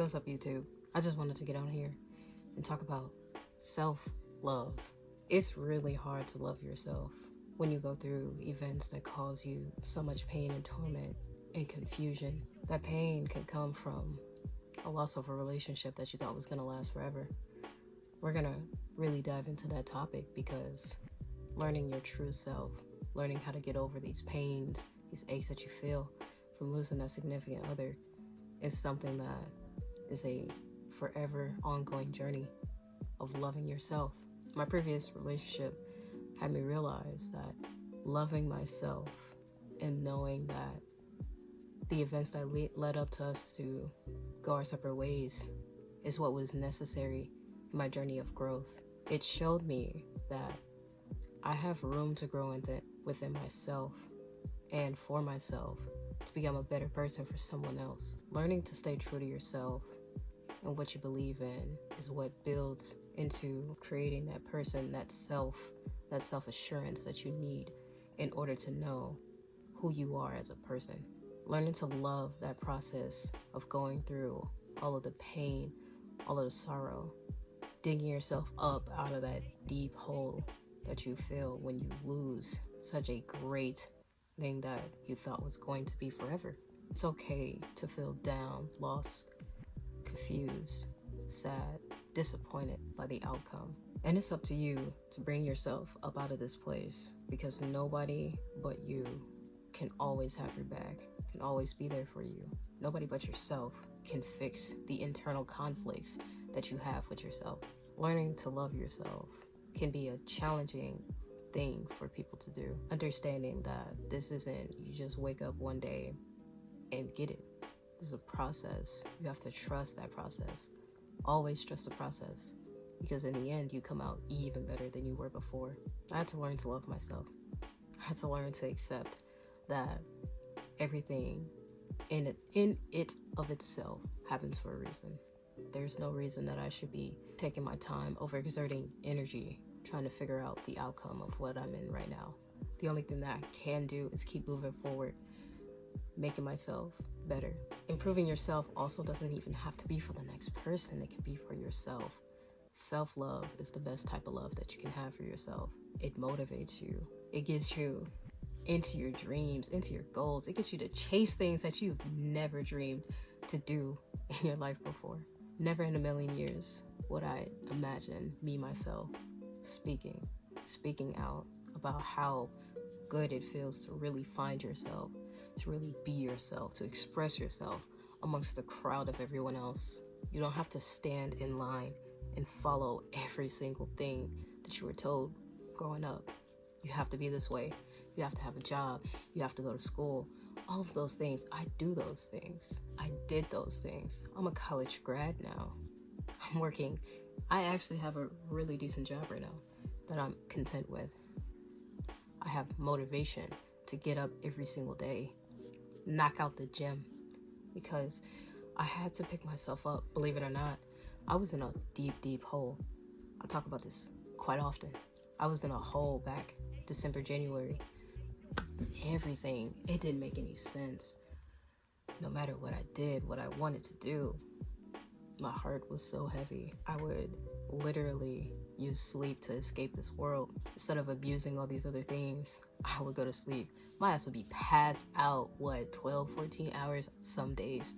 What's up, YouTube? I just wanted to get on here and talk about self-love. It's really hard to love yourself when you go through events that cause you so much pain and torment and confusion. That pain can come from a loss of a relationship that you thought was going to last forever. We're going to really dive into that topic because learning your true self, learning how to get over these pains, these aches that you feel from losing a significant other is something that is a forever ongoing journey of loving yourself. My previous relationship had me realize that loving myself and knowing that the events that led up to us to go our separate ways is what was necessary in my journey of growth. It showed me that I have room to grow within myself and for myself to become a better person for someone else. Learning to stay true to yourself and what you believe in is what builds into creating that person, that self-assurance that you need in order to know who you are as a person. Learning to love that process of going through all of the pain, all of the sorrow, digging yourself up out of that deep hole that you feel when you lose such a great thing that you thought was going to be forever. It's okay to feel down, lost, confused, sad, disappointed by the outcome. And it's up to you to bring yourself up out of this place, because nobody but you can always have your back, can always be there for you. Nobody but yourself can fix the internal conflicts that you have with yourself. Learning to love yourself can be a challenging thing for people to do. Understanding that this isn't you just wake up one day and get it. This is a process. You have to trust that process. Always trust the process, because in the end you come out even better than you were before. I had to learn to love myself. I had to learn to accept that everything in it of itself happens for a reason. There's no reason that I should be taking my time overexerting energy trying to figure out the outcome of what I'm in right now. The only thing that I can do is keep moving forward, making myself better. Improving yourself also doesn't even have to be for the next person. It can be for yourself. Self-love is the best type of love that you can have for yourself. It motivates you. It gets you into your dreams, into your goals. It gets you to chase things that you've never dreamed to do in your life before. Never in a million years would I imagine me, myself, speaking out about how good it feels to really find yourself, to really be yourself, to express yourself amongst the crowd of everyone else. You don't have to stand in line and follow every single thing that you were told growing up. You have to be this way. You have to have a job. You have to go to school. All of those things. I do those things. I did those things. I'm a college grad now. I'm working. I actually have a really decent job right now that I'm content with. I have motivation to get up every single day, knock out the gym, because I had to pick myself up. Believe it or not, I was in a deep hole. I talk about this quite often. I was in a hole back December, January. Everything, it didn't make any sense. No matter what I did, what I wanted to do, my heart was so heavy. I would literally use sleep to escape this world. Instead of abusing all these other things, I would go to sleep. My ass would be passed out, 12, 14 hours some days.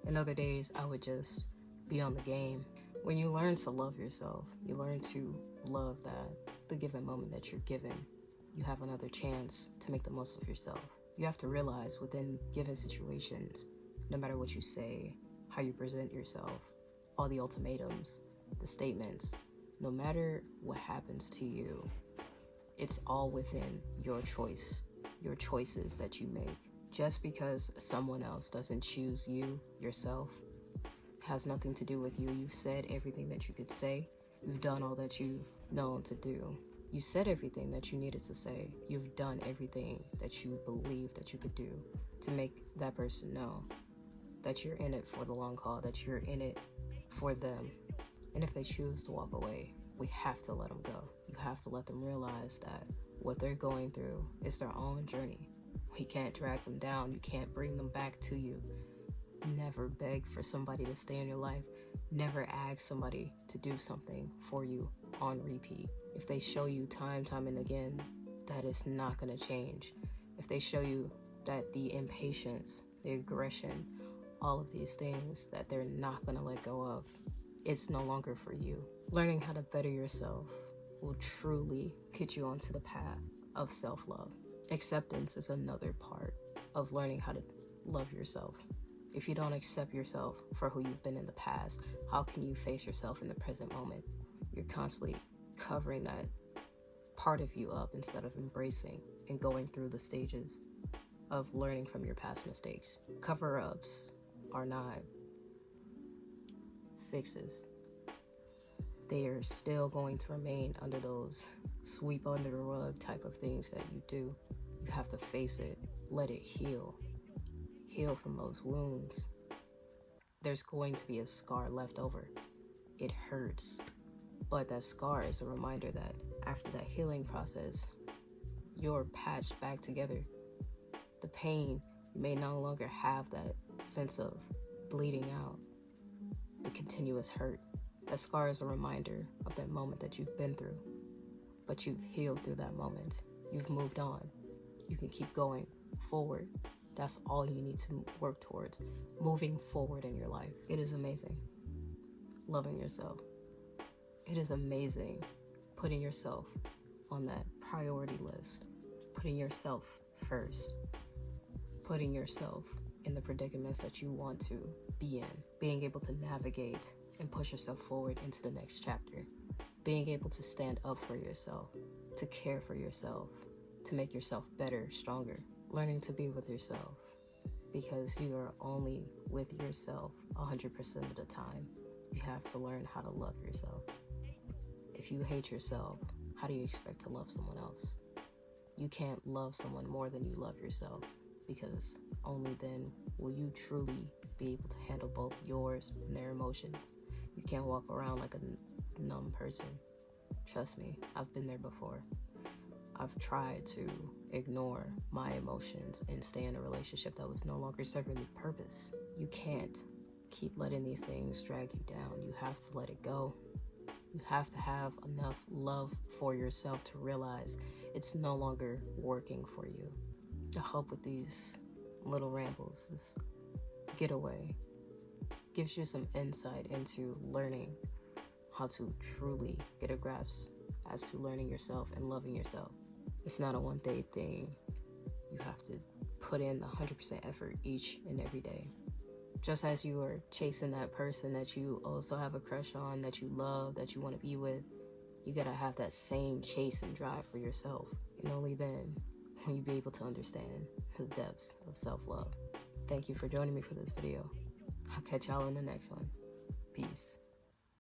And other days, I would just be on the game. When you learn to love yourself, you learn to love that the given moment that you're given, you have another chance to make the most of yourself. You have to realize within given situations, no matter what you say, how you present yourself, all the ultimatums, the statements, no matter what happens to you, it's all within your choice, your choices that you make. Just because someone else doesn't choose you, yourself, has nothing to do with you. You've said everything that you could say. You've done all that you've known to do. You said everything that you needed to say. You've done everything that you believe that you could do to make that person know that you're in it for the long haul, that you're in it for them. And if they choose to walk away, we have to let them go. You have to let them realize that what they're going through is their own journey. We can't drag them down. You can't bring them back to you. Never beg for somebody to stay in your life. Never ask somebody to do something for you on repeat. If they show you time and again that it's not going to change, if they show you that the impatience, the aggression, all of these things that they're not going to let go of, it's no longer for you. Learning how to better yourself will truly get you onto the path of self-love. Acceptance is another part of learning how to love yourself. If you don't accept yourself for who you've been in the past, how can you face yourself in the present moment? You're constantly covering that part of you up instead of embracing and going through the stages of learning from your past mistakes. Cover-ups are not fixes. They are still going to remain under those sweep under the rug type of things that you do. You have to face it, let it heal from those wounds. There's going to be a scar left over. It hurts, but that scar is a reminder that after that healing process, you're patched back together. The pain, you may no longer have that sense of bleeding out, the continuous hurt. That scar is a reminder of that moment that you've been through, but you've healed through that moment. You've moved on. You can keep going forward. That's all you need to work towards, moving forward in your life. It is amazing loving yourself. It is amazing putting yourself on that priority list, putting yourself first, putting yourself in the predicaments that you want to be in, being able to navigate and push yourself forward into the next chapter, being able to stand up for yourself, to care for yourself, to make yourself better, stronger, learning to be with yourself, because you are only with yourself 100% of the time. You have to learn how to love yourself. If you hate yourself, how do you expect to love someone else? You can't love someone more than you love yourself, because only then will you truly be able to handle both yours and their emotions. You can't walk around like a numb person. Trust me, I've been there before. I've tried to ignore my emotions and stay in a relationship that was no longer serving me purpose. You can't keep letting these things drag you down. You have to let it go. You have to have enough love for yourself to realize it's no longer working for you. I hope with these little rambles, this getaway, gives you some insight into learning how to truly get a grasp as to learning yourself and loving yourself. It's not a one-day thing. You have to put in the 100% effort each and every day. Just as you are chasing that person that you also have a crush on, that you love, that you want to be with, you gotta have that same chase and drive for yourself. And only then will you be able to understand the depths of self-love. Thank you for joining me for this video. I'll catch y'all in the next one. Peace.